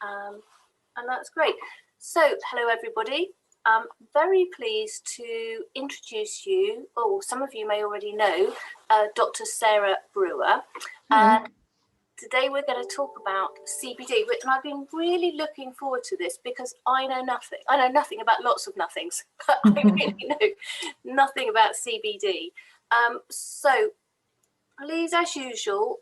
And that's great. So, hello everybody. I'm very pleased to introduce you, or some of you may already know, Dr. Sarah Brewer. And today we're going to talk about CBD, and I've been really looking forward to this because I know nothing. I know nothing about lots of nothings, but I really know nothing about CBD. So please, as usual,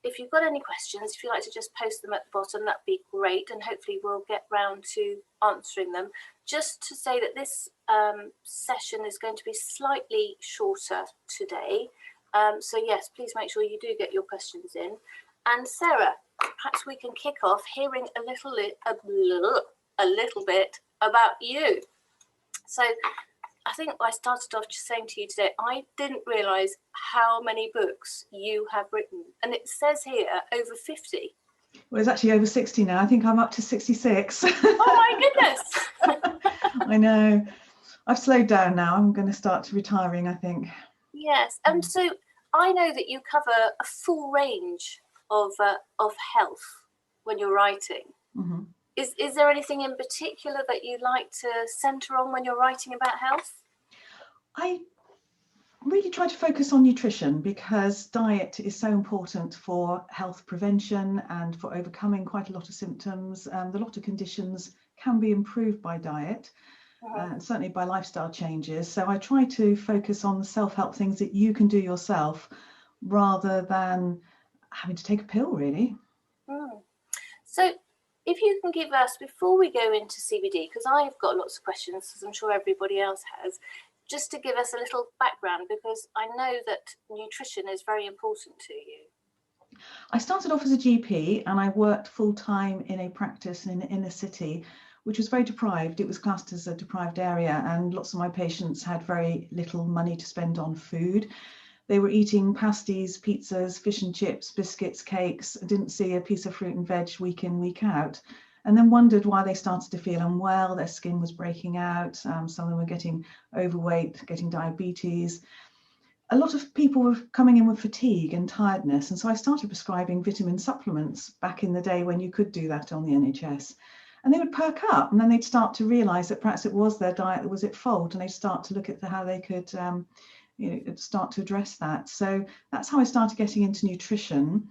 if you've got any questions, if you'd like to just post them at the bottom, that'd be great, and hopefully we'll get round to answering them. Just to say that this session is going to be slightly shorter today. So yes, please make sure you do get your questions in. And Sarah, perhaps we can kick off hearing a little bit about you. So I think I started off just saying to you today, I didn't realise how many books you have written. And it says here over 50. Well, it's actually over 60 now. I think I'm up to 66. Oh my goodness. I know. I've slowed down now. I'm going to start retiring, I think. Yes. And so I know that you cover a full range of health when you're writing. Mm-hmm. Is there anything in particular that you like to centre on when you're writing about health? I really try to focus on nutrition because diet is so important for health prevention and for overcoming quite a lot of symptoms. A lot of conditions can be improved by diet, and certainly by lifestyle changes. So I try to focus on the self-help things that you can do yourself rather than having to take a pill, really. So if you can give us, before we go into CBD, because I've got lots of questions, as I'm sure everybody else has, just to give us a little background, because I know that nutrition is very important to you. I started off as a GP and I worked full-time in a practice in the inner city, which was very deprived. It was classed as a deprived area, and lots of my patients had very little money to spend on food. They were eating pasties, pizzas, fish and chips, biscuits, cakes, didn't see a piece of fruit and veg week in, week out, and then wondered why they started to feel unwell. Their skin was breaking out. Some of them were getting overweight, getting diabetes. A lot of people were coming in with fatigue and tiredness. And so I started prescribing vitamin supplements back in the day when you could do that on the NHS. And they would perk up, and then they'd start to realise that perhaps it was their diet that was at fault, and they'd start to look at how they could start to address that. So that's how I started getting into nutrition.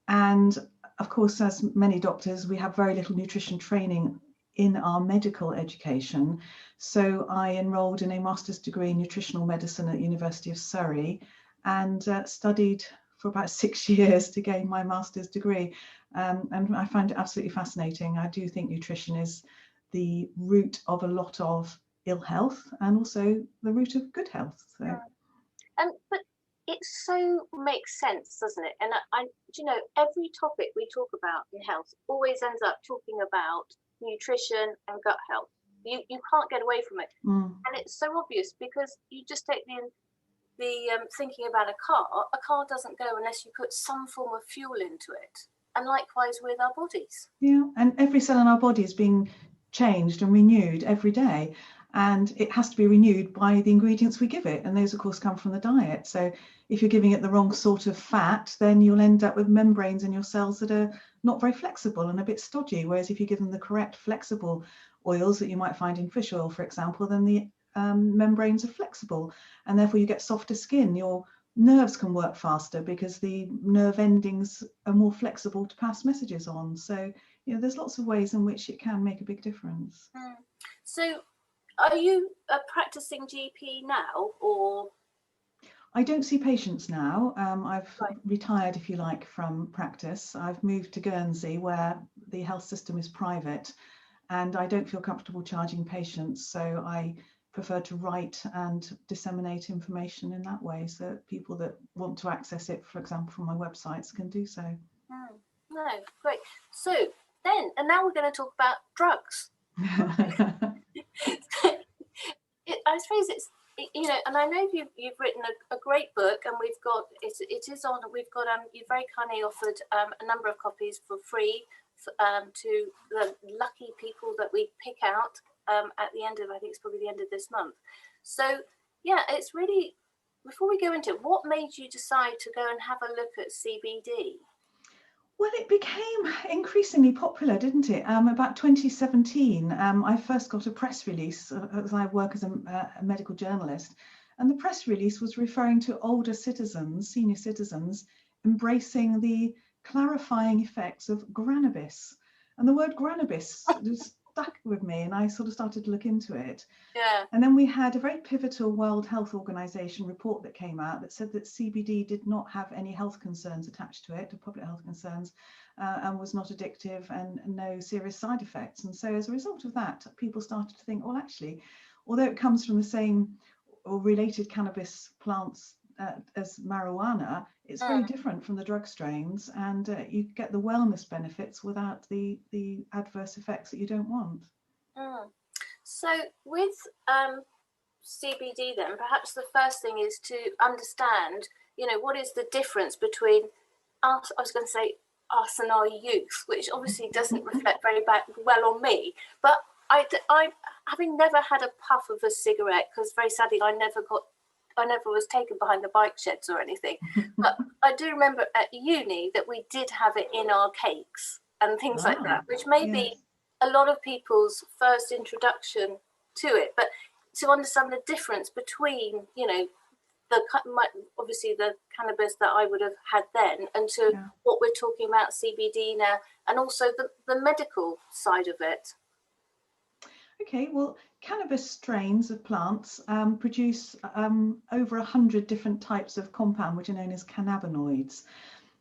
And of course, as many doctors, we have very little nutrition training in our medical education. So I enrolled in a master's degree in nutritional medicine at the University of Surrey and studied for about 6 years to gain my master's degree. And I find it absolutely fascinating. I do think nutrition is the root of a lot of ill health and also the root of good health. So. But it so makes sense, doesn't it? And every topic we talk about in health always ends up talking about nutrition and gut health. You can't get away from it. And it's so obvious because you just take the thinking about a car doesn't go unless you put some form of fuel into it. And likewise with our bodies. Yeah, and every cell in our body is being changed and renewed every day. And it has to be renewed by the ingredients we give it. And those, of course, come from the diet. So if you're giving it the wrong sort of fat, then you'll end up with membranes in your cells that are not very flexible and a bit stodgy. Whereas if you give them the correct flexible oils that you might find in fish oil, for example, then the membranes are flexible. And therefore you get softer skin. Your nerves can work faster because the nerve endings are more flexible to pass messages on. So, there's lots of ways in which it can make a big difference. So are you a practicing GP now, or? I don't see patients now. I've retired, if you like, from practice. I've moved to Guernsey where the health system is private and I don't feel comfortable charging patients. So I prefer to write and disseminate information in that way so that people that want to access it, for example, from my websites can do so. No, great. So then, and now we're going to talk about drugs. I suppose it's, and I know you've written a great book, and we've got you've very kindly offered a number of copies for free to the lucky people that we pick out at the end of, I think it's probably the end of this month. So yeah, it's really, before we go into it, what made you decide to go and have a look at CBD? Well, it became increasingly popular, didn't it? About 2017, I first got a press release as I work as a medical journalist. And the press release was referring to older citizens, senior citizens, embracing the clarifying effects of cannabis. And the word cannabis just stuck with me, and I sort of started to look into it. Yeah. And then we had a very pivotal World Health Organization report that came out that said that CBD did not have any health concerns attached to it, or public health concerns, and was not addictive and no serious side effects. And so as a result of that, people started to think, well, actually, although it comes from the same or related cannabis plants as marijuana, it's very different from the drug strains, and you get the wellness benefits without the adverse effects that you don't want. So with CBD then, perhaps the first thing is to understand, what is the difference between us, I was going to say us and our youth, which obviously doesn't reflect very well on me, but I having never had a puff of a cigarette, because very sadly I never was taken behind the bike sheds or anything, but I do remember at uni that we did have it in our cakes and things like that, which may be a lot of people's first introduction to it. But to understand the difference between, obviously the cannabis that I would have had then, and to what we're talking about CBD now, and also the medical side of it. Okay, well, cannabis strains of plants produce over 100 different types of compound, which are known as cannabinoids.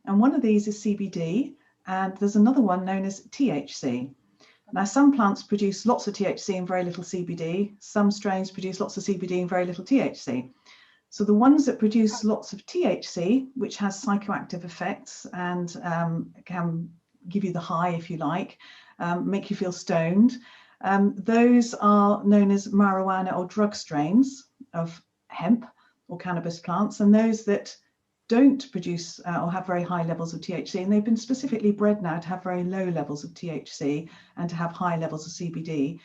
And one of these is CBD, and there's another one known as THC. Now, some plants produce lots of THC and very little CBD. Some strains produce lots of CBD and very little THC. So the ones that produce lots of THC, which has psychoactive effects and can give you the high, if you like, make you feel stoned, those are known as marijuana or drug strains of hemp or cannabis plants. And those that don't produce or have very high levels of THC, and they've been specifically bred now to have very low levels of THC and to have high levels of CBD.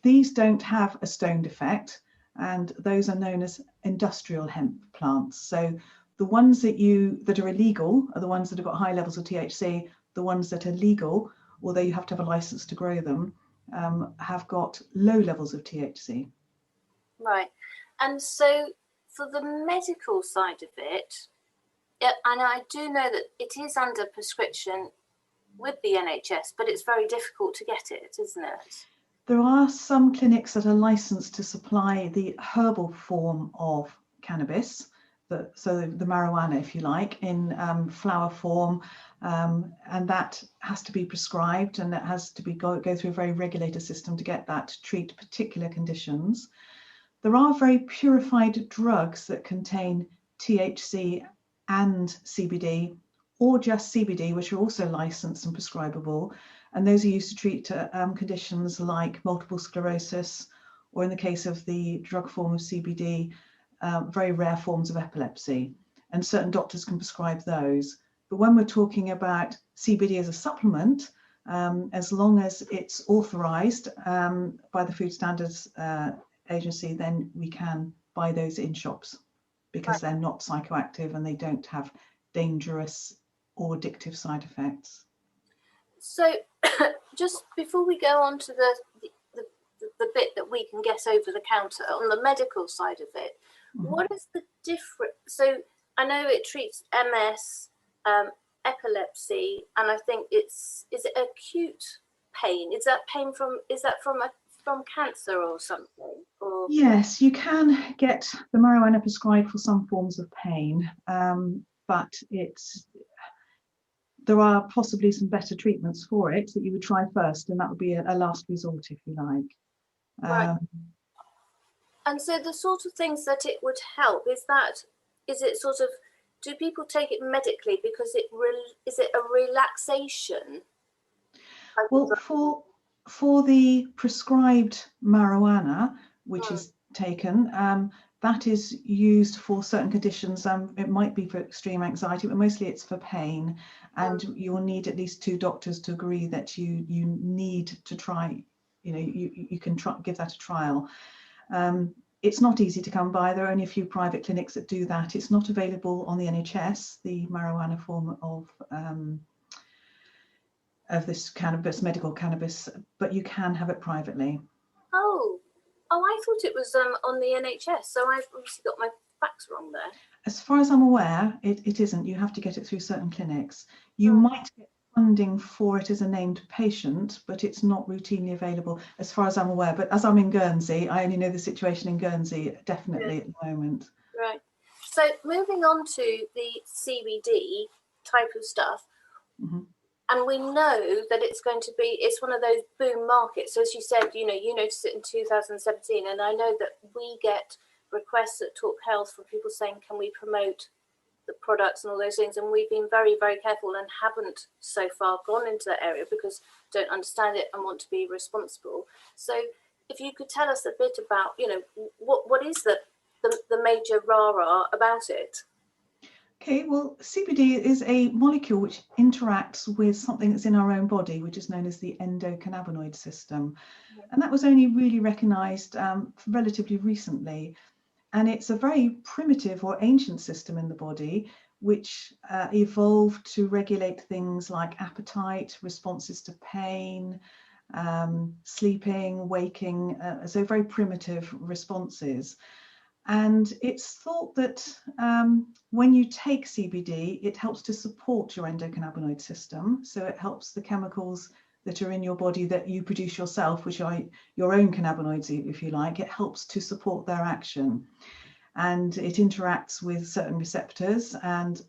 These don't have a stoned effect, and those are known as industrial hemp plants. So the ones that are illegal are the ones that have got high levels of THC. The ones that are legal, although you have to have a license to grow them, have got low levels of THC. Right. And so for the medical side of it, and I do know that it is under prescription with the NHS, but it's very difficult to get it, isn't it? There are some clinics that are licensed to supply the herbal form of cannabis, so the marijuana, if you like, in flower form, and that has to be prescribed, and that has to go through a very regulated system to get that to treat particular conditions. There are very purified drugs that contain THC and CBD, or just CBD, which are also licensed and prescribable, and those are used to treat conditions like multiple sclerosis, or in the case of the drug form of CBD, very rare forms of epilepsy, and certain doctors can prescribe those. But when we're talking about CBD as a supplement, as long as it's authorized by the Food Standards Agency, then we can buy those in shops, because they're not psychoactive and they don't have dangerous or addictive side effects. So just before we go on to the bit that we can get over the counter on the medical side of it, what is the difference? So I know it treats MS, epilepsy, and I think is it acute pain? Is that from cancer or something? Or? Yes, you can get the marijuana prescribed for some forms of pain, but there are possibly some better treatments for it that you would try first, and that would be a last resort, if you like. Right. And so the sort of things that it would help, is it sort of, do people take it medically because is it a relaxation? Well, for the prescribed marijuana, which is taken, that is used for certain conditions. It might be for extreme anxiety, but mostly it's for pain. And you'll need at least 2 doctors to agree that you need to try, you can give that a trial. It's not easy to come by. There are only a few private clinics that do that. It's not available on the NHS, the marijuana form of of this cannabis, medical cannabis, but you can have it privately. Oh, I thought it was on the NHS, so I've obviously got my facts wrong there. As far as I'm aware, it isn't. You have to get it through certain clinics. You Oh. might get funding for it as a named patient, but it's not routinely available as far as I'm aware. But as I'm in Guernsey, I only know the situation in Guernsey definitely at the moment. Right. So moving on to the CBD type of stuff, and we know that it's one of those boom markets. So as you said, you noticed it in 2017, and I know that we get requests at Talk Health from people saying, can we promote the products and all those things, and we've been very, very careful and haven't so far gone into that area because don't understand it and want to be responsible. So if you could tell us a bit about, what is the major rah-rah about it? Okay, well, CBD is a molecule which interacts with something that's in our own body, which is known as the endocannabinoid system. And that was only really recognised relatively recently. And it's a very primitive or ancient system in the body, which evolved to regulate things like appetite, responses to pain, sleeping, waking, so very primitive responses. And it's thought that when you take CBD, it helps to support your endocannabinoid system. So it helps the chemicals that are in your body that you produce yourself, which are your own cannabinoids, if you like. It helps to support their action. And it interacts with certain receptors. And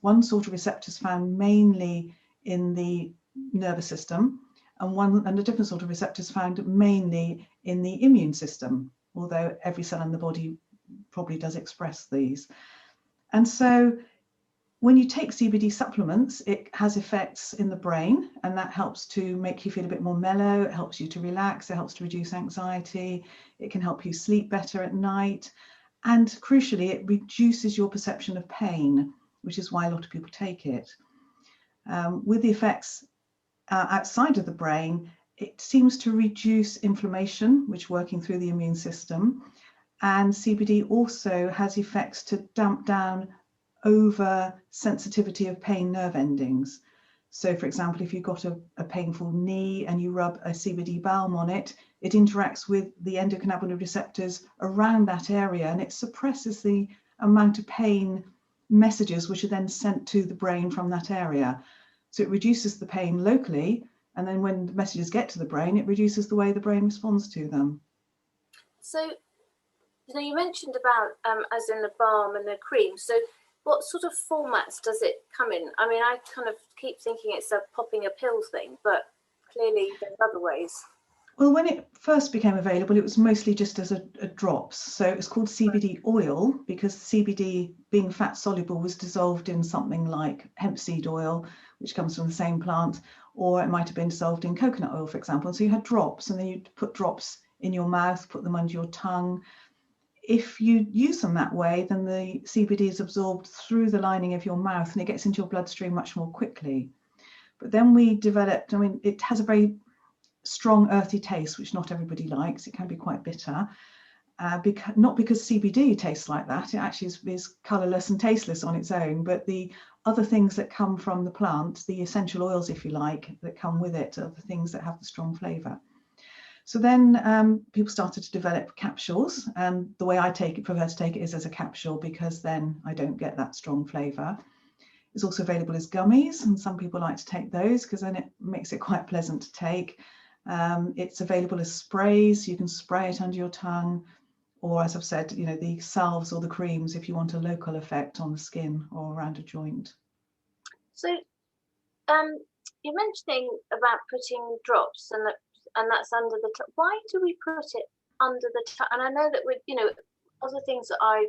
one sort of receptor is found mainly in the nervous system, and a different sort of receptor is found mainly in the immune system, although every cell in the body probably does express these. And so when you take CBD supplements, it has effects in the brain, and that helps to make you feel a bit more mellow. It helps you to relax. It helps to reduce anxiety. It can help you sleep better at night. And crucially, it reduces your perception of pain, which is why a lot of people take it. With the effects outside of the brain, it seems to reduce inflammation, which is working through the immune system. And CBD also has effects to damp down over sensitivity of pain nerve endings. So for example, if you've got a painful knee and you rub a CBD balm on it, it interacts with the endocannabinoid receptors around that area, and it suppresses the amount of pain messages which are then sent to the brain from that area. So it reduces the pain locally, and then when the messages get to the brain, it reduces the way the brain responds to them. So you mentioned about as in the balm and the cream. So what sort of formats does it come in? I mean, I kind of keep thinking it's a popping a pill thing, but clearly there's other ways. Well, when it first became available, it was mostly just as a drops. So it was called CBD oil because CBD, being fat soluble, was dissolved in something like hemp seed oil, which comes from the same plant, or it might have been dissolved in coconut oil, for example. And so you had drops, and then you'd put drops in your mouth, put them under your tongue. If you use them that way, then the CBD is absorbed through the lining of your mouth and it gets into your bloodstream much more quickly. But then we developed, it has a very strong earthy taste, which not everybody likes. It can be quite bitter, not because CBD tastes like that. It actually is colourless and tasteless on its own, but the other things that come from the plant, the essential oils, if you like, that come with it, are the things that have the strong flavour. So then people started to develop capsules, and the way I prefer to take it is as a capsule, because then I don't get that strong flavour. It's also available as gummies, and some people like to take those because then it makes it quite pleasant to take. It's available as sprays. You can spray it under your tongue, or as I've said, the salves or the creams if you want a local effect on the skin or around a joint. So you're mentioning about putting drops and that's under the tongue. Why do we put it under the tongue? And I know that with other things that I've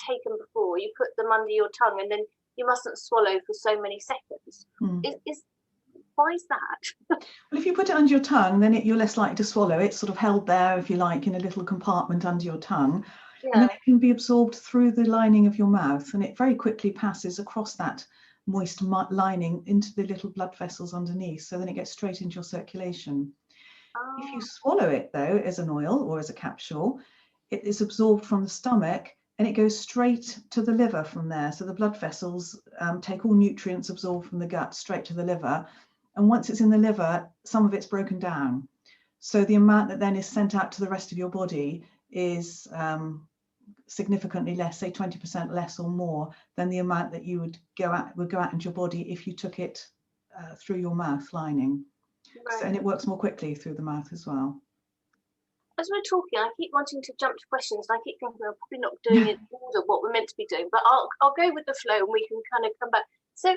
taken before, you put them under your tongue and then you mustn't swallow for so many seconds. Why is that? Well, if you put it under your tongue, then you're less likely to swallow. It's sort of held there, if you like, in a little compartment under your tongue. Yeah. And then it can be absorbed through the lining of your mouth, and it very quickly passes across that moist lining into the little blood vessels underneath. So then it gets straight into your circulation. Oh. If you swallow it, though, as an oil or as a capsule, it is absorbed from the stomach and it goes straight to the liver from there. So the blood vessels take all nutrients absorbed from the gut straight to the liver. And once it's in the liver, some of it's broken down. So the amount that then is sent out to the rest of your body is significantly less, say 20% less or more than the amount that you would go out into your body if you took it through your mouth lining. Right. So, and it works more quickly through the mouth as well. As we're talking, I keep wanting to jump to questions, and I keep thinking we're probably not doing it in order what we're meant to be doing, but I'll go with the flow and we can kind of come back. So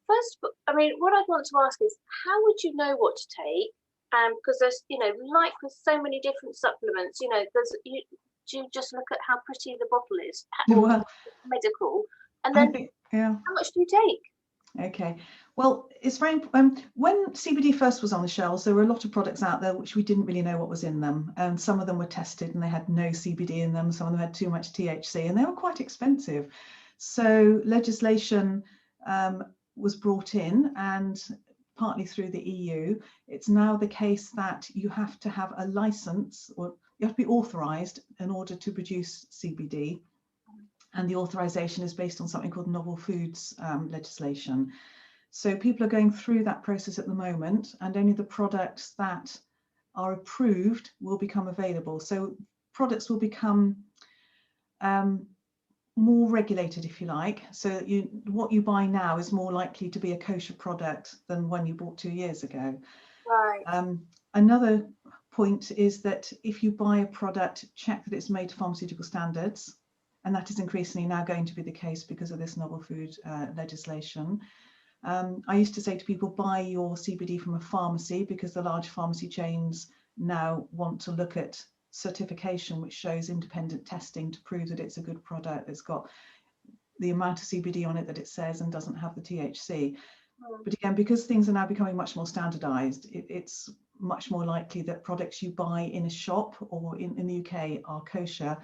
first, I mean, what I want to ask is, how would you know what to take? Because there's, you know, like with so many different supplements, you know, do you just look at how pretty the bottle is, or Well, medical, and then how much do you take? Okay, well, it's very when CBD first was on the shelves, there were a lot of products out there which we didn't really know what was in them, and some of them were tested and they had no CBD in them, some of them had too much THC, and they were quite expensive. So legislation was brought in, and partly through the EU, it's now the case that you have to have a license, or you have to be authorized in order to produce CBD. And the authorization is based on something called novel foods legislation. So people are going through that process at the moment, and only the products that are approved will become available. So products will become more regulated, if you like. So what you buy now is more likely to be a kosher product than one you bought 2 years ago. Right. Another point is that if you buy a product, check that it's made to pharmaceutical standards. And that is increasingly now going to be the case because of this novel food legislation. I used to say to people, buy your CBD from a pharmacy, because the large pharmacy chains now want to look at certification, which shows independent testing to prove that it's a good product, it's got the amount of CBD on it that it says and doesn't have the THC. But again, because things are now becoming much more standardized, it's much more likely that products you buy in a shop or in the UK are kosher.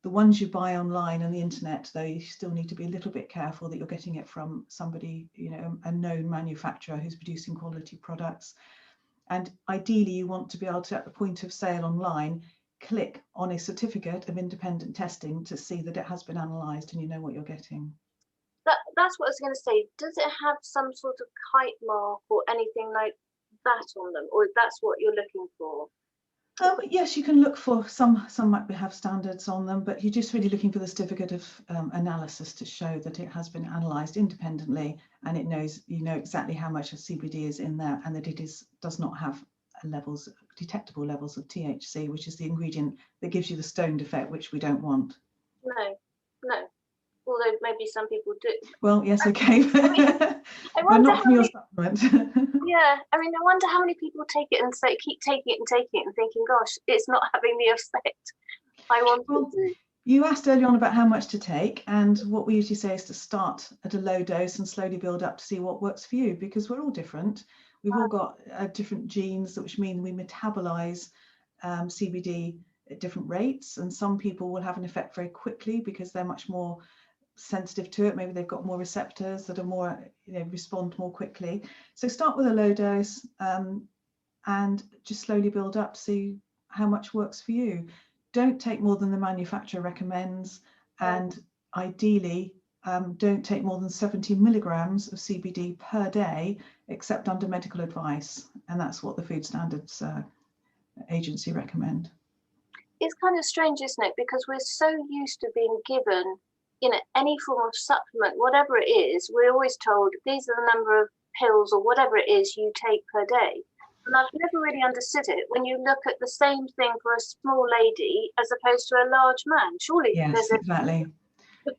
The ones you buy online and the internet, though, you still need to be a little bit careful that you're getting it from somebody, you know, a known manufacturer who's producing quality products. And ideally, you want to be able to, at the point of sale online, click on a certificate of independent testing to see that it has been analysed and you know what you're getting. That's what I was going to say. Does it have some sort of kite mark or anything like that on them, or that's what you're looking for? Yes, you can look for some might have standards on them, but you're just really looking for the certificate of analysis to show that it has been analysed independently and it knows, you know, exactly how much of CBD is in there, and that it does not have detectable levels of THC, which is the ingredient that gives you the stoned effect, which we don't want. No. Although maybe some people do. Well, yes, okay. I wonder not from your supplement. Yeah, I mean, I wonder how many people take it and keep taking it and thinking, gosh, it's not having the effect I want it to. You asked earlier on about how much to take, and what we usually say is to start at a low dose and slowly build up to see what works for you, because we're all different. We've all got different genes, which mean we metabolize CBD at different rates, and some people will have an effect very quickly because they're much more sensitive to it. Maybe they've got more receptors that are more, you know, respond more quickly. So start with a low dose and just slowly build up to see how much works for you. Don't take more than the manufacturer recommends, and ideally don't take more than 70 milligrams of CBD per day, except under medical advice, and that's what the Food Standards Agency recommend. It's kind of strange, isn't it? Because we're so used to being given, you know, any form of supplement, whatever it is, we're always told these are the number of pills or whatever it is you take per day. And I've never really understood it when you look at the same thing for a small lady as opposed to a large man. Surely yes, exactly.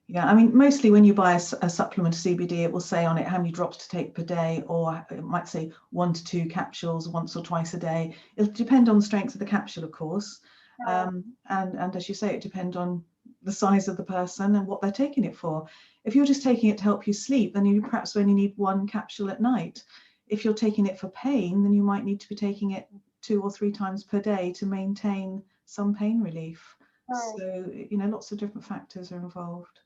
Yeah, I mean, mostly when you buy a supplement of CBD, it will say on it how many drops to take per day, or it might say 1 to 2 capsules once or twice a day. It'll depend on the strength of the capsule, of course. And as you say, it depends on the size of the person and what they're taking it for. If you're just taking it to help you sleep, then you perhaps only need 1 capsule at night. If you're taking it for pain, then you might need to be taking it 2 or 3 times per day to maintain some pain relief. So, you know, lots of different factors are involved.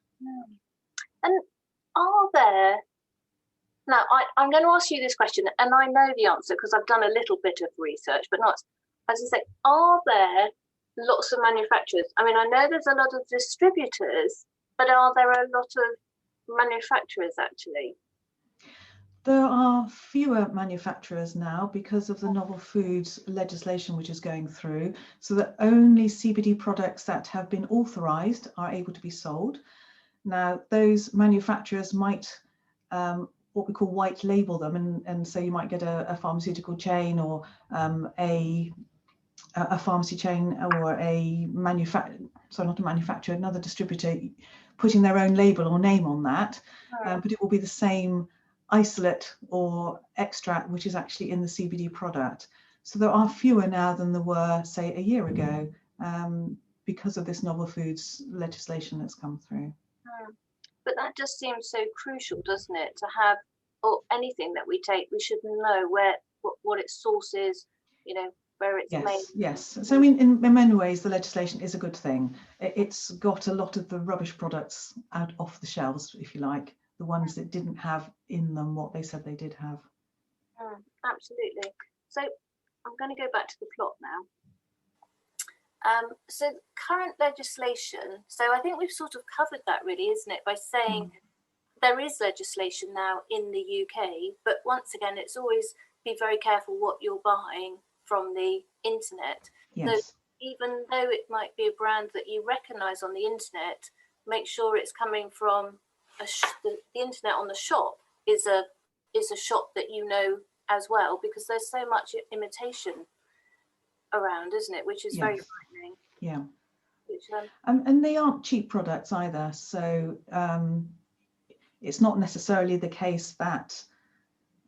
And are there, now I'm going to ask you this question, and I know the answer because I've done a little bit of research, but not, as I say, are there lots of manufacturers? I mean, I know there's a lot of distributors, but are there a lot of manufacturers actually? There are fewer manufacturers now because of the novel foods legislation which is going through, so that only CBD products that have been authorised are able to be sold. Now, those manufacturers might what we call white label them, and so you might get a pharmaceutical chain or a pharmacy chain or another distributor putting their own label or name on that, but it will be the same isolate or extract which is actually in the CBD product. So there are fewer now than there were, say, a year ago, because of this novel foods legislation that's come through. But that just seems so crucial, doesn't it, to have, or anything that we take, we should know what its source is, where it's made. Yes. So I mean, in many ways, the legislation is a good thing. It's got a lot of the rubbish products out off the shelves, if you like, the ones that didn't have in them what they said they did have. Absolutely. So I'm going to go back to the plot now. So current legislation, so I think we've sort of covered that really, isn't it, by saying there is legislation now in the UK, but once again, it's always be very careful what you're buying from the internet. Yes. So even though it might be a brand that you recognise on the internet, make sure it's coming from the internet on the shop is a shop that you know as well, because there's so much imitation around, isn't it, which is very frightening. Yeah. And they aren't cheap products either, so it's not necessarily the case that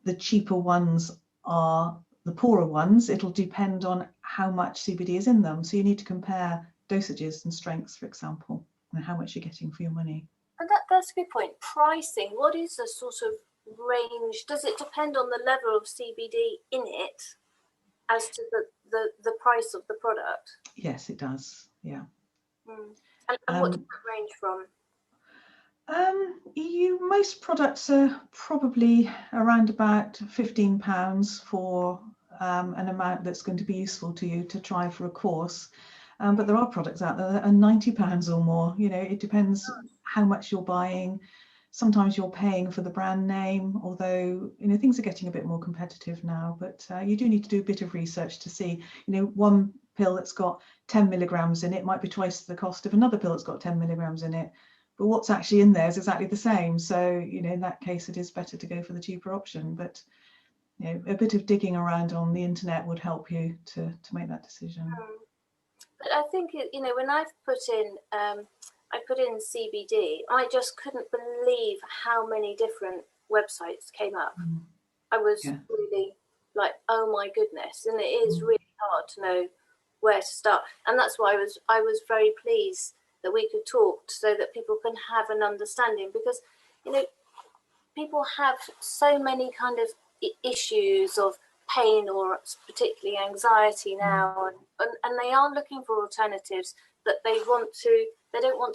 the cheaper ones are the poorer ones. It'll depend on how much CBD is in them, so you need to compare dosages and strengths, for example, and how much you're getting for your money. And that's a good point. Pricing, what is the sort of range? Does it depend on the level of CBD in it as to the price of the product? Yes, it does. Yeah. And what does that range from? Most products are probably around about £15 for an amount that's going to be useful to you to try for a course. But there are products out there that are £90 or more. It depends how much you're buying. Sometimes you're paying for the brand name, although things are getting a bit more competitive now. But you do need to do a bit of research to see. One pill that's got 10 milligrams in it might be twice the cost of another pill that's got 10 milligrams in it. But what's actually in there is exactly the same. So in that case, it is better to go for the cheaper option. But a bit of digging around on the internet would help you to make that decision. But I think when I've put in CBD, I just couldn't believe how many different websites came up. I was really like, oh my goodness, and it is really hard to know where to start. And that's why I was very pleased that we could talk so that people can have an understanding, because people have so many kind of issues of pain or particularly anxiety now, and they are looking for alternatives that they don't want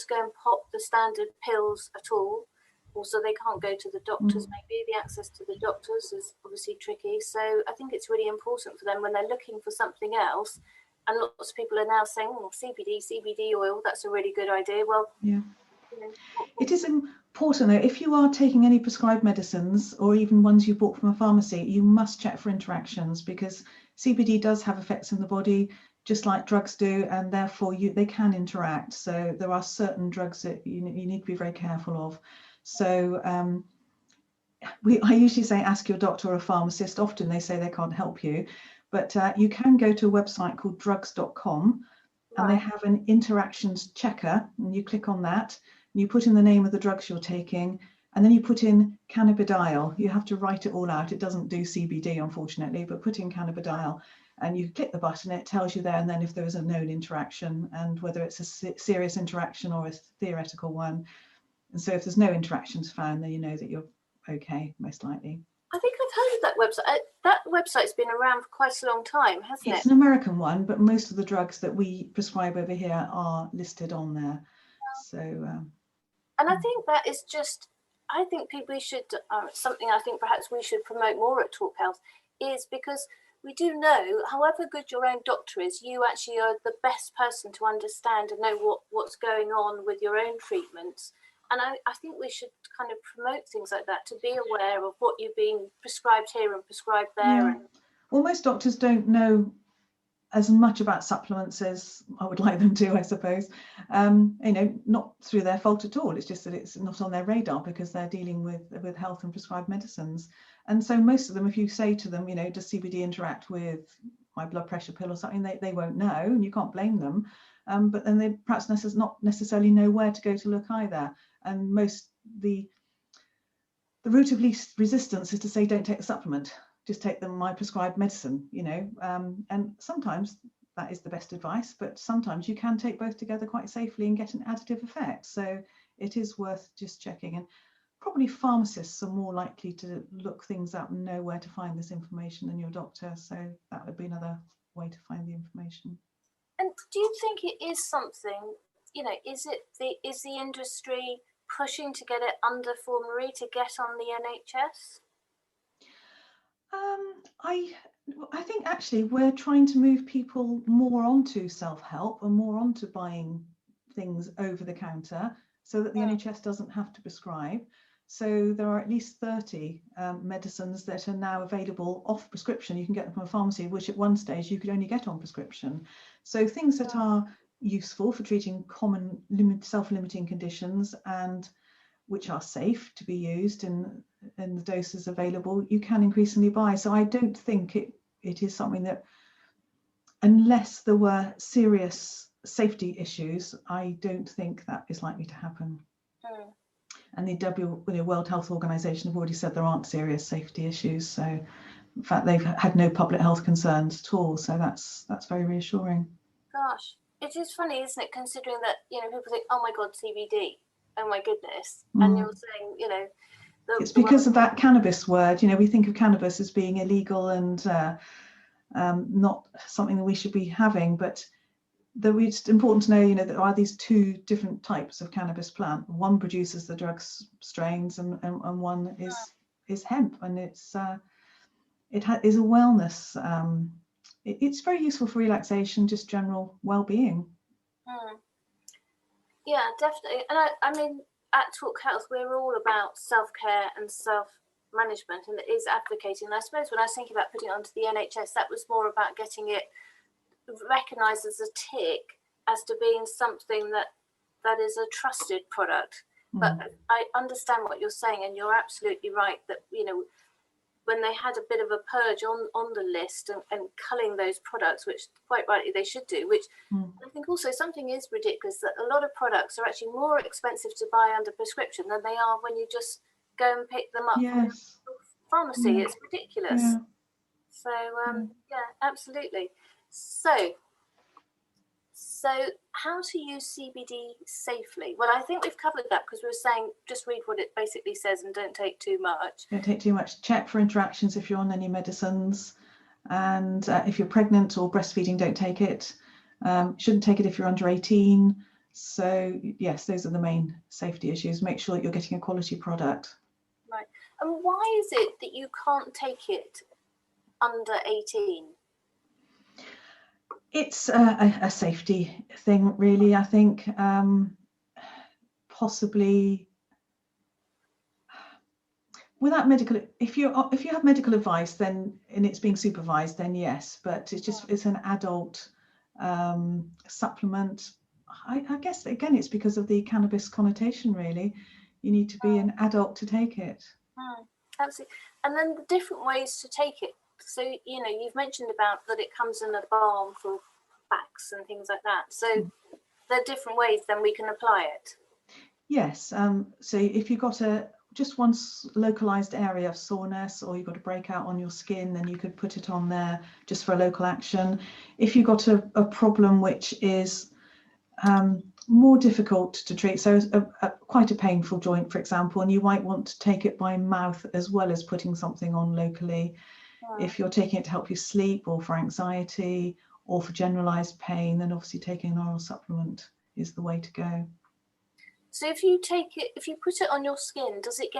to go and pop the standard pills at all. Also, they can't go to the doctors. Maybe the access to the doctors is obviously tricky. So I think it's really important for them when they're looking for something else. And lots of people are now saying, CBD oil, that's a really good idea. Well, it is important though, if you are taking any prescribed medicines or even ones you bought from a pharmacy, you must check for interactions, because CBD does have effects in the body just like drugs do, and therefore they can interact. So there are certain drugs that you need to be very careful of. So I usually say ask your doctor or a pharmacist. Often they say they can't help you, but you can go to a website called drugs.com, and they have an interactions checker, and you click on that, and you put in the name of the drugs you're taking, and then you put in cannabidiol. You have to write it all out. It doesn't do CBD, unfortunately, but put in cannabidiol, and you click the button, it tells you there and then if there is a known interaction and whether it's a serious interaction or a theoretical one. And so if there's no interactions found, then you know that you're okay, most likely. I think I've heard of that website. That website's been around for quite a long time, hasn't it? It's an American one, but most of the drugs that we prescribe over here are listed on there. So, and I think that is just, I think we should, something I think perhaps we should promote more at Talk Health, is because we do know, however good your own doctor is, you actually are the best person to understand and know what's going on with your own treatments. And I think we should kind of promote things like that, to be aware of what you're being prescribed here and prescribed there. Yeah. Well, most doctors don't know as much about supplements as I would like them to, I suppose. Not through their fault at all. It's just that it's not on their radar because they're dealing with health and prescribed medicines. And so most of them, if you say to them, does CBD interact with my blood pressure pill or something, they won't know, and you can't blame them. But then they perhaps not necessarily know where to go to look either. And the route of least resistance is to say, don't take the supplement, just take my prescribed medicine, and sometimes that is the best advice, but sometimes you can take both together quite safely and get an additive effect. So it is worth just checking. And probably pharmacists are more likely to look things up and know where to find this information than your doctor. So that would be another way to find the information. And do you think it is something, is the industry pushing to get it under formulary to get on the NHS? I think actually we're trying to move people more onto self-help and more onto buying things over the counter so that the NHS doesn't have to prescribe. So there are at least 30 medicines that are now available off prescription. You can get them from a pharmacy, which at one stage you could only get on prescription. So things that are useful for treating common self-limiting conditions and which are safe to be used in the doses available, you can increasingly buy. So I don't think it is something that, unless there were serious safety issues, I don't think that is likely to happen. And the World Health Organization have already said there aren't serious safety issues. So in fact, they've had no public health concerns at all. So that's very reassuring. Gosh, it is funny, isn't it, considering that, people think, oh my God, CBD, oh my goodness. And you're saying, it's because of that cannabis word. We think of cannabis as being illegal and not something that we should be having, but it's important to know, that there are these two different types of cannabis plant. One produces the drug strains, and one is hemp, and it is a wellness. It's very useful for relaxation, just general well-being. Yeah, definitely. And I mean, at Talk Health, we're all about self-care and self-management, and it is advocating. And I suppose when I was thinking about putting it onto the NHS, that was more about getting it recognised as a tick, as to being something that is a trusted product. But I understand what you're saying, and you're absolutely right that, when they had a bit of a purge on the list and culling those products, which quite rightly they should do, which I think also something is ridiculous, that a lot of products are actually more expensive to buy under prescription than they are when you just go and pick them up from the pharmacy. It's ridiculous. So yeah, absolutely. So how to use CBD safely? Well, I think we've covered that, because we were saying just read what it basically says and don't take too much. Don't take too much. Check for interactions if you're on any medicines, and if you're pregnant or breastfeeding, don't take it. Shouldn't take it if you're under 18. So yes, those are the main safety issues. Make sure that you're getting a quality product. Right. And why is it that you can't take it under 18? It's a safety thing, really. I think possibly without medical. If you have medical advice, then and it's being supervised, then yes. But it's an adult supplement. I guess again, it's because of the cannabis connotation. Really, you need to be an adult to take it. Absolutely. And then the different ways to take it. So, you've mentioned about that it comes in a balm for backs and things like that. So there are different ways then we can apply it. Yes. So if you've got just one localized area of soreness, or you've got a breakout on your skin, then you could put it on there just for a local action. If you've got a problem which is more difficult to treat, so quite a painful joint, for example, and you might want to take it by mouth as well as putting something on locally. If you're taking it to help you sleep, or for anxiety, or for generalized pain, then obviously taking an oral supplement is the way to go. So if you put it on your skin, is it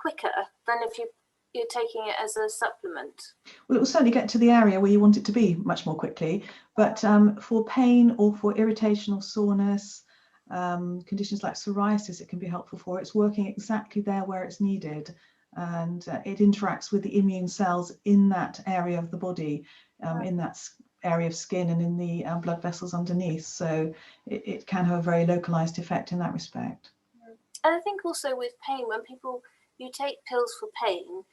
quicker than if you're taking it as a supplement? Well, it will certainly get to the area where you want it to be much more quickly, but for pain or for irritation or soreness, conditions like psoriasis it can be helpful for. It's working exactly there where it's needed, and it interacts with the immune cells in that area of the body, in that area of skin and in the blood vessels underneath. So it can have a very localized effect in that respect. And I think also with pain, when you take pills for pain,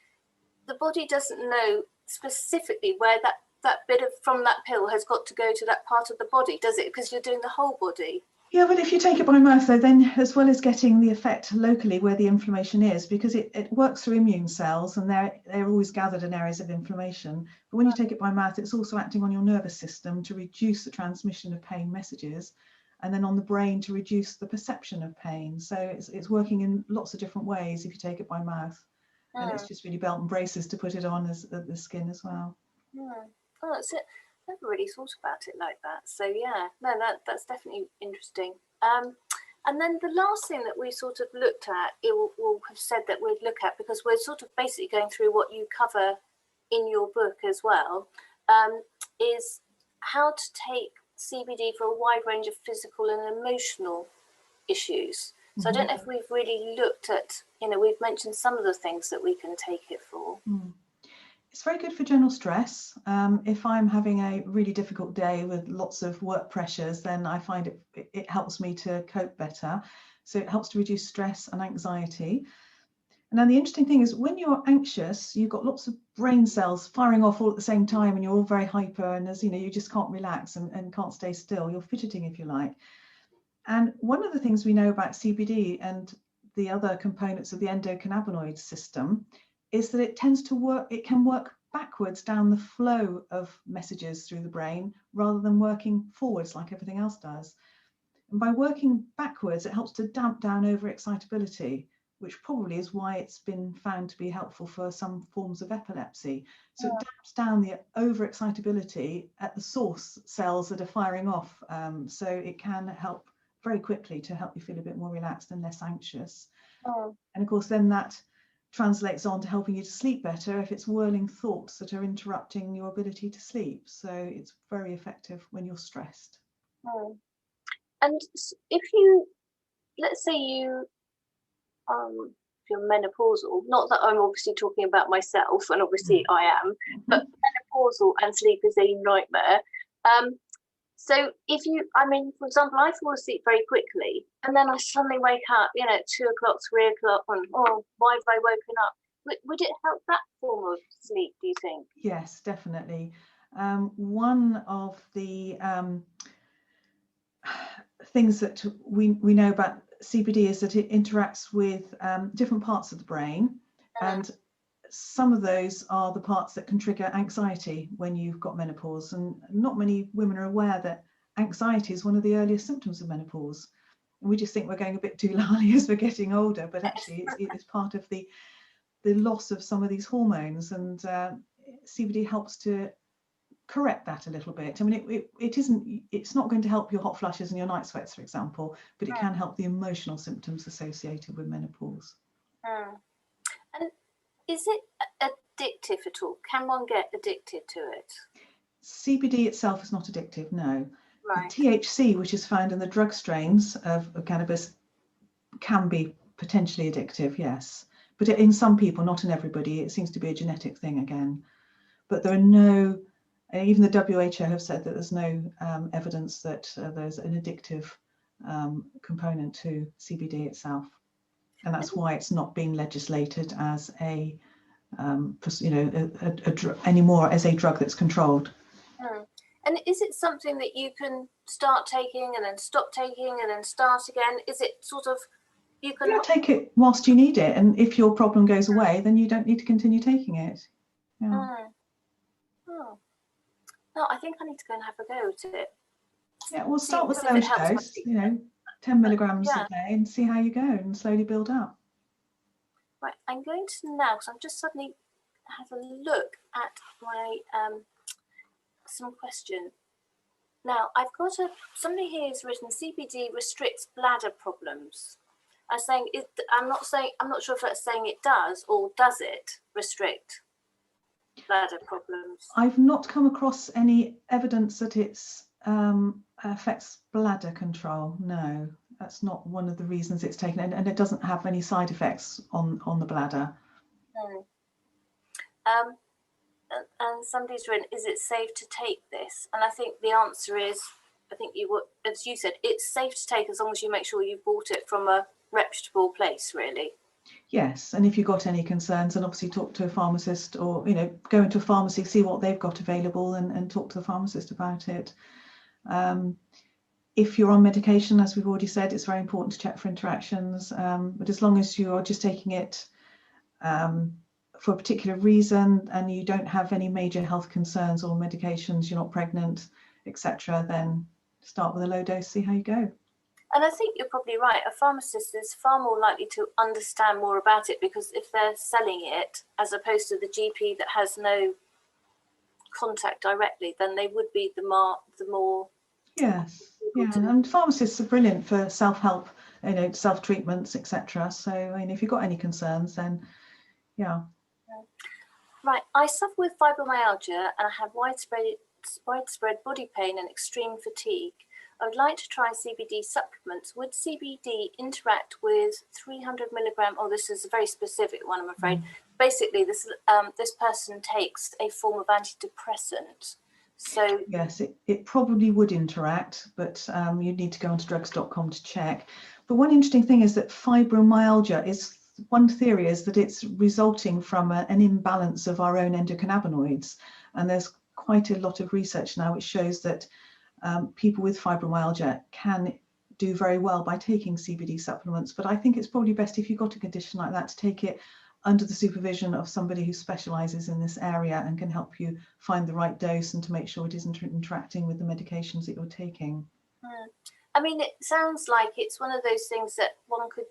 the body doesn't know specifically where that bit from that pill has got to go to that part of the body, does it? Because you're doing the whole body. Yeah, but if you take it by mouth, though, then as well as getting the effect locally where the inflammation is, because it works through immune cells and they're always gathered in areas of inflammation. But when you take it by mouth, it's also acting on your nervous system to reduce the transmission of pain messages, and then on the brain to reduce the perception of pain. So it's working in lots of different ways if you take it by mouth. And it's just really belt and braces to put it on as the skin as well. Oh, that's it. Never really thought about it like that. So yeah, no, that's definitely interesting. And then the last thing that we sort of looked at, we'll have said that we'd look at, because we're sort of basically going through what you cover in your book as well, is how to take CBD for a wide range of physical and emotional issues. So I don't know if we've really looked at, we've mentioned some of the things that we can take it for. It's very good for general stress. If I'm having a really difficult day with lots of work pressures, then I find it helps me to cope better. So it helps to reduce stress and anxiety. And then the interesting thing is when you're anxious, you've got lots of brain cells firing off all at the same time, and you're all very hyper, and as you just can't relax and can't stay still. You're fidgeting, if you like. And one of the things we know about CBD and the other components of the endocannabinoid system is that it can work backwards down the flow of messages through the brain rather than working forwards like everything else does. And by working backwards, it helps to damp down overexcitability, which probably is why it's been found to be helpful for some forms of epilepsy. So it damps down the overexcitability at the source cells that are firing off. So it can help very quickly to help you feel a bit more relaxed and less anxious. And of course, then that translates on to helping you to sleep better if it's whirling thoughts that are interrupting your ability to sleep. So it's very effective when you're stressed. And if let's say if you're menopausal, not that I'm obviously talking about myself, and obviously I am, but menopausal and sleep is a nightmare. So for example, I fall asleep very quickly and then I suddenly wake up, at 2 o'clock, 3 o'clock, and why have I woken up? Would it help that form of sleep, do you think? Yes, definitely. One of the things that we know about CBD is that it interacts with different parts of the brain, and some of those are the parts that can trigger anxiety when you've got menopause. And not many women are aware that anxiety is one of the earliest symptoms of menopause. And we just think we're going a bit too lally as we're getting older, but actually it's part of the loss of some of these hormones. And CBD helps to correct that a little bit. I mean, it's not going to help your hot flushes and your night sweats, for example, but it can help the emotional symptoms associated with menopause. And is it addictive at all? Can one get addicted to it? CBD itself is not addictive, no. Right. The THC, which is found in the drug strains of cannabis, can be potentially addictive, yes. But in some people, not in everybody. It seems to be a genetic thing again. But there are even the WHO have said that there's no evidence that there's an addictive component to CBD itself. And that's why it's not being legislated as anymore as a drug that's controlled. And is it something that you can start taking and then stop taking and then start again? Is it sort of you can take it whilst you need it, and if your problem goes away, then you don't need to continue taking it. No, I think I need to go and have a go at it. Yeah, we'll start with a low dose, 10 milligrams a day, and see how you go and slowly build up. Right, I'm going to now, because I've just suddenly had a look at my some question. Now, I've got somebody here has written CBD restricts bladder problems. I'm not sure if that's saying it does, or does it restrict bladder problems? I've not come across any evidence that it affects bladder control, no. that's not one of the reasons it's taken, and it doesn't have any side effects on the bladder. And somebody's written, is it safe to take this? And I think the answer is, I think as you said, it's safe to take as long as you make sure you've bought it from a reputable place, really. Yes, and if you've got any concerns, then obviously talk to a pharmacist, or go into a pharmacy, see what they've got available, and talk to the pharmacist about it. If you're on medication, as we've already said, it's very important to check for interactions. But as long as you're just taking it for a particular reason and you don't have any major health concerns or medications, you're not pregnant, etc., then start with a low dose, see how you go. And I think you're probably right. A pharmacist is far more likely to understand more about it, because if they're selling it, as opposed to the GP that has no contact directly, then they would be the more. Yes, yeah, and pharmacists are brilliant for self-help, self-treatments, etc. So, if you've got any concerns, then yeah. Right, I suffer with fibromyalgia and I have widespread body pain and extreme fatigue. I would like to try CBD supplements. Would CBD interact with 300 milligram? Oh, this is a very specific one, I'm afraid. Basically, this person takes a form of antidepressant. So yes, it probably would interact, but you'd need to go onto drugs.com to check. But one interesting thing is that fibromyalgia is, one theory is that it's resulting from an imbalance of our own endocannabinoids. And there's quite a lot of research now which shows that people with fibromyalgia can do very well by taking CBD supplements. But I think it's probably best, if you've got a condition like that, to take it under the supervision of somebody who specialises in this area and can help you find the right dose and to make sure it isn't interacting with the medications that you're taking. I mean, it sounds like it's one of those things that one could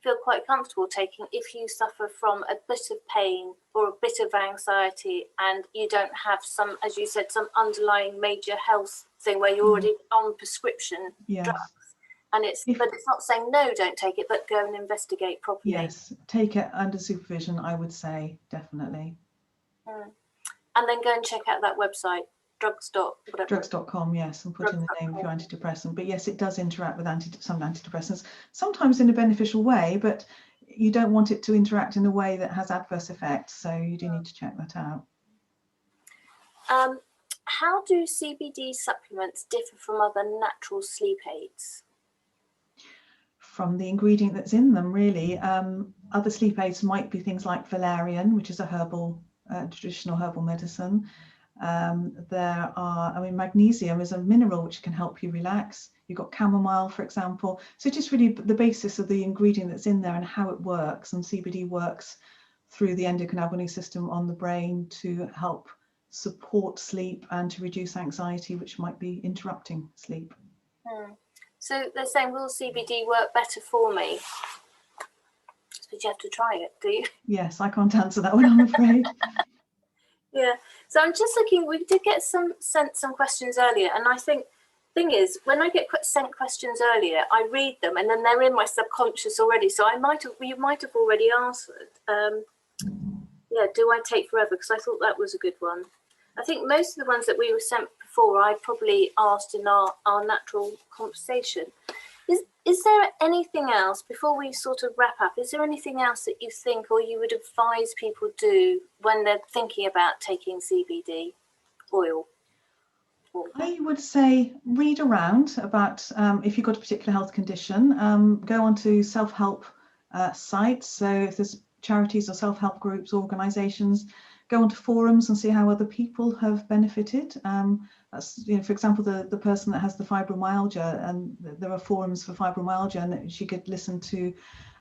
feel quite comfortable taking if you suffer from a bit of pain or a bit of anxiety and you don't have some, as you said, some underlying major health thing where you're already on prescription drugs. And but it's not saying no, don't take it, but go and investigate properly. Yes, take it under supervision, I would say, definitely. And then go and check out that website, drugs.com, yes, and put in the name of your antidepressant. But yes, it does interact with some antidepressants, sometimes in a beneficial way, but you don't want it to interact in a way that has adverse effects, so you do need to check that out. How do CBD supplements differ from other natural sleep aids? From the ingredient that's in them, really. Other sleep aids might be things like valerian, which is a traditional herbal medicine. Magnesium is a mineral which can help you relax. You've got chamomile, for example. So just really the basis of the ingredient that's in there and how it works. And CBD works through the endocannabinoid system on the brain to help support sleep and to reduce anxiety, which might be interrupting sleep. So they're saying, will CBD work better for me? But you have to try it, do you? Yes, I can't answer that one, I'm afraid. Yeah, so I'm just looking, we did get sent some questions earlier, and I think thing is, when I get sent questions earlier, I read them and then they're in my subconscious already, so you might have already answered. Do I take forever? Because I thought that was a good one. I think most of the ones that we were sent before, I probably asked in our natural conversation. Is there anything else, before we sort of wrap up, is there anything else that you think or you would advise people do when they're thinking about taking CBD oil? I would say read around about, if you've got a particular health condition, go onto self-help sites. So if there's charities or self-help groups, organisations, go onto forums and see how other people have benefited. That's, for example, the person that has the fibromyalgia, and there are forums for fibromyalgia, and she could listen to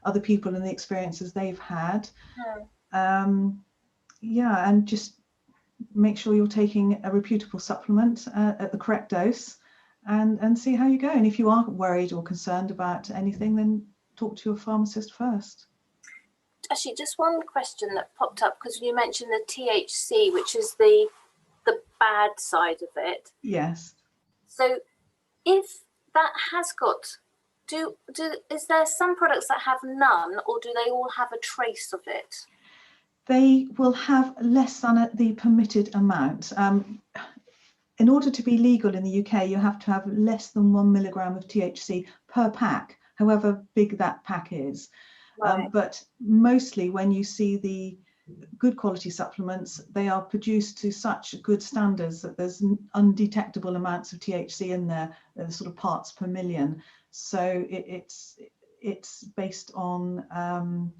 other people and the experiences they've had. And just make sure you're taking a reputable supplement at the correct dose, and see how you go. And if you are worried or concerned about anything, then talk to your pharmacist first. Actually, just one question that popped up, because you mentioned the THC, which is the bad side of it. Yes. So if that has got, is there some products that have none, or do they all have a trace of it? They will have less than the permitted amount. In order to be legal in the UK, you have to have less than 1 milligram of THC per pack however big that pack is. Right. But mostly when you see the good quality supplements, they are produced to such good standards that there's undetectable amounts of THC in there, sort of parts per million. So it's based on,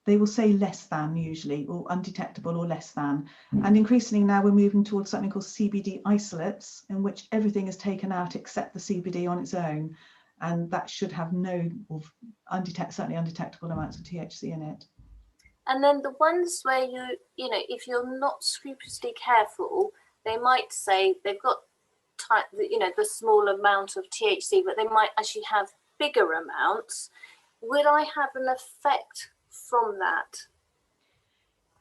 they will say less than usually, or undetectable or less than. And increasingly now we're moving towards something called CBD isolates, in which everything is taken out except the CBD on its own. And that should have no, or certainly undetectable amounts of THC in it. And then the ones where you know, if you're not scrupulously careful, they might say they've got, you know, the small amount of THC, but they might actually have bigger amounts. Would I have an effect from that?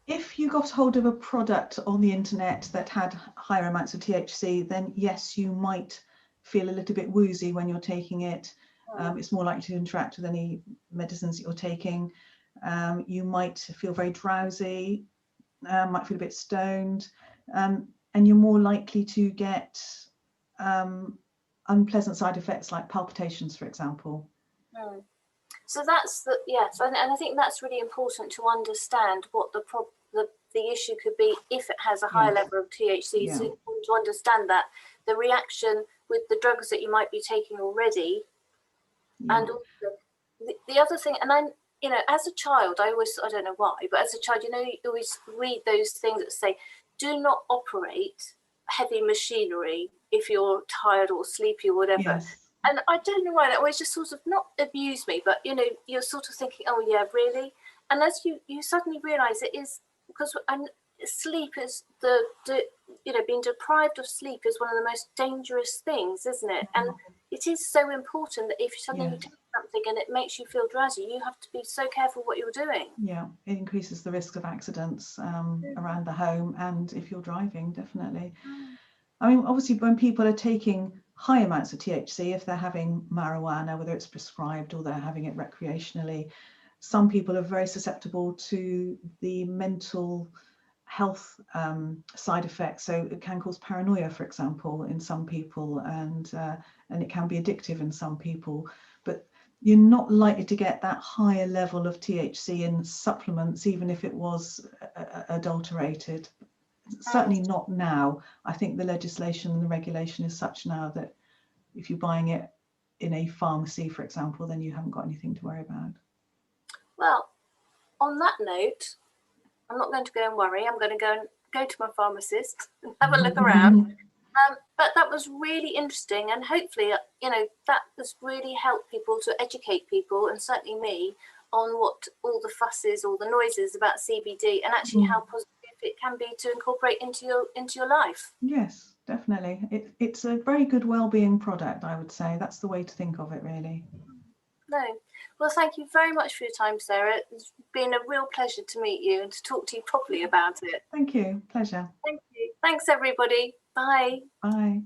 If you got hold of a product on the internet that had higher amounts of THC, then yes, you might feel a little bit woozy when you're taking it. It's more likely to interact with any medicines that you're taking. You might feel very drowsy, might feel a bit stoned, and you're more likely to get unpleasant side effects like palpitations, for example. So that's and I think that's really important to understand what the issue could be if it has a higher level of THC. So to understand that the reaction with the drugs that you might be taking already, and also the other thing, and I'm, you know, as a child, I don't know why, but as a child, you know, you always read those things that say, do not operate heavy machinery if you're tired or sleepy or whatever. Yes. And I don't know why that always just sort of not abused me, but, you know, you're sort of thinking, oh yeah, really? And as you suddenly realise it is, because sleep is you know, being deprived of sleep is one of the most dangerous things, isn't it? And it is so important that if suddenly you take something and it makes you feel drowsy, you have to be so careful what you're doing. Yeah, it increases the risk of accidents around the home, and if you're driving, definitely. I mean, obviously, when people are taking high amounts of THC, if they're having marijuana, whether it's prescribed or they're having it recreationally, some people are very susceptible to the mental health side effects. So it can cause paranoia, for example, in some people, and it can be addictive in some people. But you're not likely to get that higher level of THC in supplements, even if it was adulterated. Certainly not now. I think the legislation and the regulation is such now that if you're buying it in a pharmacy, for example, then you haven't got anything to worry about. Well, on that note, I'm not going to go and worry. I'm going to go to my pharmacist and have a look around. But that was really interesting, and hopefully, you know, that has really helped people to educate people, and certainly me, on what all the fuss is, all the noises about CBD, and actually how positive it can be to incorporate into your life. Yes, definitely. It's a very good well-being product, I would say. That's the way to think of it, really. No. Well, thank you very much for your time, Sarah. It's been a real pleasure to meet you and to talk to you properly about it. Thank you. Pleasure. Thank you. Thanks, everybody. Bye. Bye.